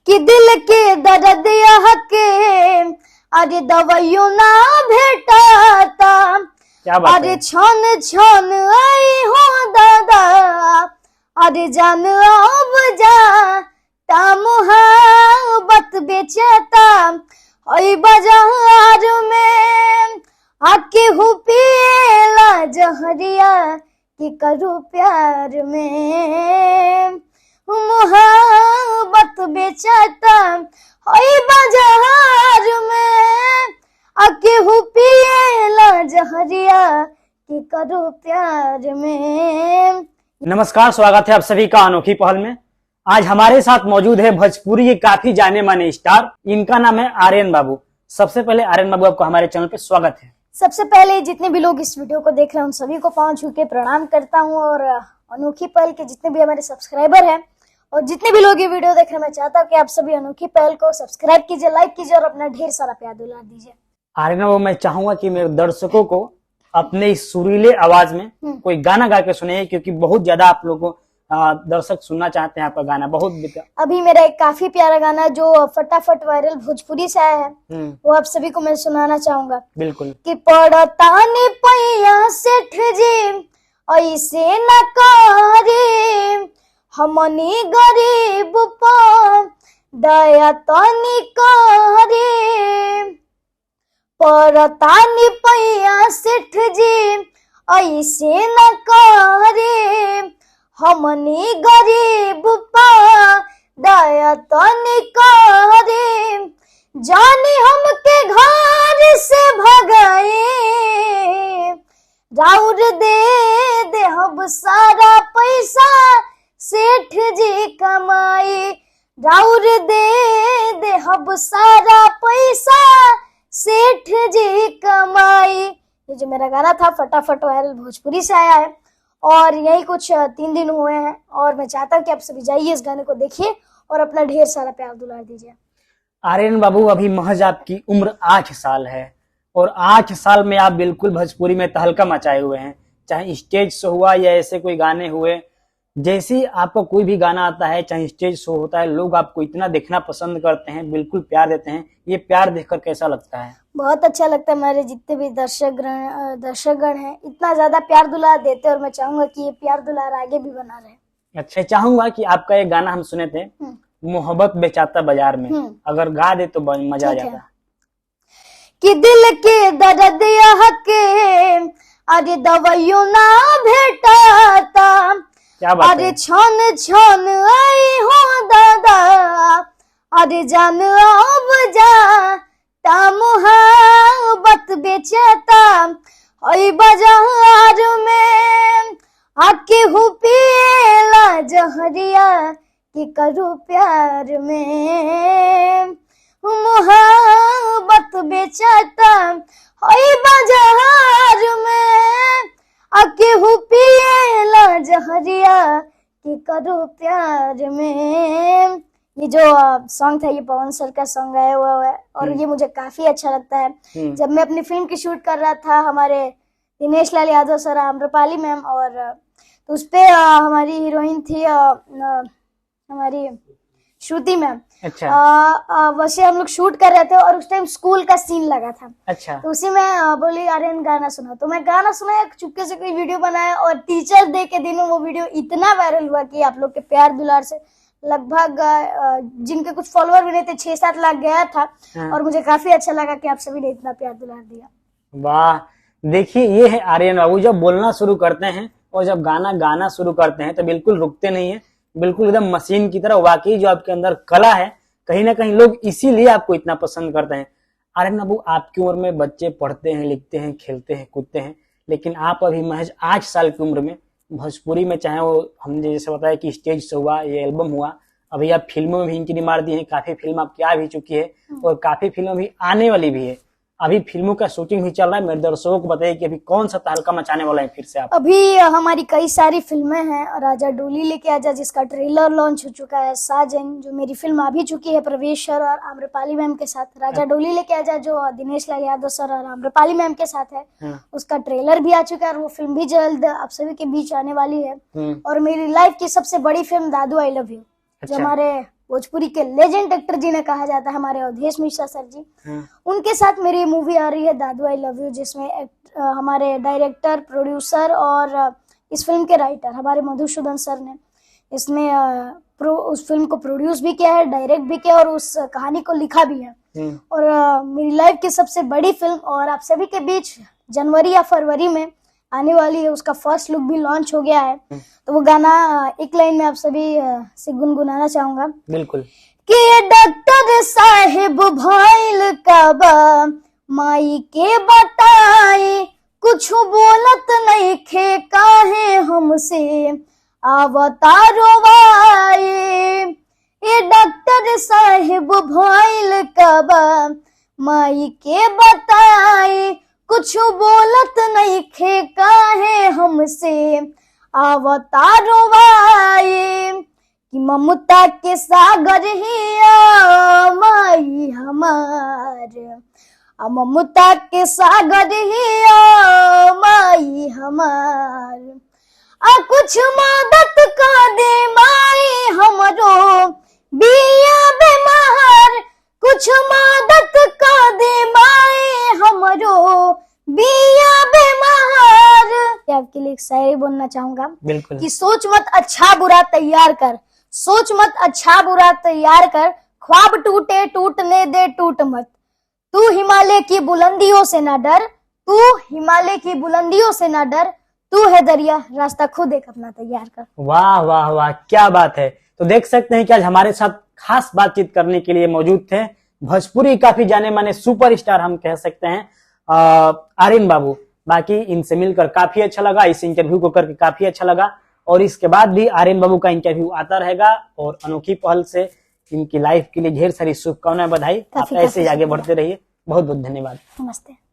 कि दिल के दर्द के अरे दवाइयों ना भेटाता, अरे छन छन आई हो दादा, अरे जान अब जाता मुहाबत बेचता, ओई बाजार में आके हूँ पिएला जहरिया कि करूँ प्यार में मुहाबत बेचता, ओई बाजार में आके हूँ पिएला जहरिया कि करूँ प्यार में। नमस्कार, स्वागत है आप सभी का अनोखी पहल में। आज हमारे साथ मौजूद है भोजपुरी के काफी जाने माने स्टार, इनका नाम है आर्यन बाबू। सबसे पहले आर्यन बाबू आपको हमारे चैनल पे स्वागत है। सबसे पहले जितने भी लोग इस वीडियो को देख रहे हैं उन सभी को पांव छू के प्रणाम करता हूं, और अनोखी पहल के जितने भी हमारे सब्सक्राइबर हैं और जितने भी लोग ये वीडियो देख रहे हैं, मैं चाहता हूँ कि आप सभी अनोखी पहल को सब्सक्राइब कीजिए, लाइक कीजिए और अपना ढेर सारा प्यार दुलार दीजिए। आर्यन बाबू, मैं चाहूंगा कि मेरे दर्शकों को अपने इस सुरीले आवाज में कोई गाना गा के सुनाइए, क्योंकि बहुत ज्यादा आप लोगों को दर्शक सुनना चाहते हैं आपका गाना। बहुत अभी मेरा एक काफी प्यारा गाना जो फटाफट वायरल भोजपुरी से आया है, वो आप सभी को मैं सुनाना चाहूंगा। बिल्कुल। कि पड़तानी पैया सेठ जी ऐसे न करे, हमनी गरीब पर दया तनी करे, पड़तानी पैया सेठ जी ऐसे न करे, हमनी गरीब पर दया तनी करे, जानी हमके घर से भगाए, राउर दे हम सारा पैसा सेठ जी कमाए, राउर दे हम सारा पैसा सेठ जी कमाए। ये जो मेरा गाना था फटाफट वायरल भोजपुरी से आया है और यही कुछ 3 दिन हुए हैं, और मैं चाहता हूँ कि आप सभी जाइए इस गाने को देखिए और अपना ढेर सारा प्यार दुलार दीजिए। आर्यन बाबू, अभी महज आपकी उम्र 8 साल है और 8 साल में आप बिल्कुल भोजपुरी में तहलका मचाए हुए हैं। चाहे स्टेज शो हुआ या ऐसे कोई गाने हुए, जैसे आपको कोई भी गाना आता है, चाहे स्टेज शो होता है, लोग आपको इतना देखना पसंद करते हैं, बिल्कुल प्यार देते हैं। ये प्यार देखकर कैसा लगता है? बहुत अच्छा लगता है। हमारे जितने भी दर्शकगण हैं इतना ज्यादा प्यार दुलार देते हैं, और मैं चाहूंगा कि ये प्यार दुलार आगे भी बना रहे। अच्छा, चाहूंगा कि आपका एक गाना हम सुने थे, मोहब्बत बेचाता बाजार में, अगर गा दे तो मजा आ जाता। कि दिल के दर्द के अरे दवाइयों ना भेटाता, अरे छन छन आई हो दादा, अरे जान अब जाता मुहाबत बेचता, ओई बाजार में आके हूँ पिएला जहरिया कि करूँ प्यार में मुहाबत बेचता, ओई बाजार में आके हूँ पिएला जहरिया कि करूँ प्यार में। ये जो सॉन्ग था ये पवन सर का सॉन्ग है वो है, और ये मुझे काफी अच्छा लगता है। जब मैं अपनी फिल्म की शूट कर रहा था, हमारे दिनेश लाल यादव सर, आम्रपाली मैम, और तो उसपे हमारी हीरोइन थी हमारी श्रुति मैम। अच्छा। वैसे हम लोग शूट कर रहे थे और उस टाइम स्कूल का सीन लगा था। अच्छा। तो उसी में बोली आर्यन गाना सुना, तो मैं गाना सुनाया, चुपके से कोई वीडियो बनाया, और टीचर डे के दिन वो वीडियो इतना वायरल हुआ कि आप लोग के प्यार दुलार से लगभग जिनके कुछ फॉलोअर भी नहीं थे 6-7 लाख गया था। और मुझे काफी अच्छा लगा कि आप सभी ने इतना प्यार दुलार दिया। वाह, देखिए ये है आर्यन बाबू, जब बोलना शुरू करते हैं और जब गाना शुरू करते हैं तो बिल्कुल रुकते नहीं है, बिल्कुल एकदम मशीन की तरह। वाकई जो आपके अंदर कला है, कहीं ना कहीं लोग इसीलिए आपको इतना पसंद करते हैं। आर्यन बाबू, आपकी उम्र में बच्चे पढ़ते हैं, लिखते हैं, खेलते हैं, कूदते हैं, लेकिन आप अभी महज 8 साल की उम्र में भोजपुरी में, चाहे वो हमने जैसे बताया कि स्टेज से हुआ, ये एल्बम हुआ, अभी आप फिल्मों में भी इनकी डिमांड दी है, काफी फिल्म आपकी आ भी चुकी है और काफी फिल्म भी आने वाली भी है। अभी फिल्मों का शूटिंग भी चल रहा है। मेरे दर्शकों को बताइए कि अभी कौन सा तहलका मचाने वाला है फिर से आप? अभी हमारी कई सारी फिल्में हैं। राजा डोली लेके आजा जिसका ट्रेलर लॉन्च हो चुका है, साजन जो मेरी फिल्म आ भी चुकी है प्रवेश सर और आम्रपाली मैम के साथ, राजा डोली लेके आजा जो दिनेश लाल यादव सर और आम्रपाली मैम के साथ है, उसका ट्रेलर भी आ चुका है और वो फिल्म भी जल्द आप सभी के बीच आने वाली है। और मेरी लाइफ की सबसे बड़ी फिल्म दादू आई लव यू, जो हमारे भोजपुरी के लेजेंड एक्टर जिन्हें कहा जाता है, हमारे अवधेश मिश्रा सर जी। उनके साथ मेरी मूवी आ रही है दादू आई लव यू, जिसमें हमारे डायरेक्टर, प्रोड्यूसर और इस फिल्म के राइटर हमारे मधुसूदन सर ने इसमें उस फिल्म को प्रोड्यूस भी किया है, डायरेक्ट भी किया और उस कहानी को लिखा भी है। और मेरी लाइफ की सबसे बड़ी फिल्म और आप सभी के बीच जनवरी या फरवरी में आने वाली है, उसका फर्स्ट लुक भी लॉन्च हो गया है। तो वो गाना एक लाइन में आप सभी से गुनगुनाना चाहूंगा। बिल्कुल। कि डॉक्टर साहेब भइल कबा माई के बताई, कुछ बोलत नहीं खे काहे हमसे अवतारो वाए। ये डॉक्टर साहेब भइल कबा माई के बताई, कुछ बोलत नहीं खे काहे हमसे अवतारो वाए। कि ममता के सागर हिया माई हमार, ममता के सागर हिया माई हमार। कुछ मदद का दे माई हमरो बिया बेमार, कुछ मदद का दे माई हमरो बिया बेमार। आपके लिए एक शायरी बोलना चाहूंगा। बिल्कुल। कि सोच मत अच्छा बुरा तैयार कर, सोच मत अच्छा बुरा तैयार कर, ख्वाब टूटे टूटने दे टूट मत। तू हिमालय की बुलंदियों से ना डर, तू हिमालय की बुलंदियों से ना डर, तू है दरिया रास्ता खुद एक अपना तैयार कर। वाह वाह वाह, क्या बात है। तो देख सकते हैं कि आज हमारे साथ खास बातचीत करने के लिए मौजूद थे भोजपुरी काफी जाने माने सुपरस्टार हम कह सकते हैं आर्यन बाबू। बाकी इनसे मिलकर काफी अच्छा लगा, इस इंटरव्यू को करके काफी अच्छा लगा और इसके बाद भी आर्यन बाबू का इंटरव्यू आता रहेगा और अनोखी पहल से इनकी लाइफ के लिए ढेर सारी शुभकामनाएं, बधाई। आप ऐसे ही आगे बढ़ते रहिए। बहुत बहुत धन्यवाद। नमस्ते।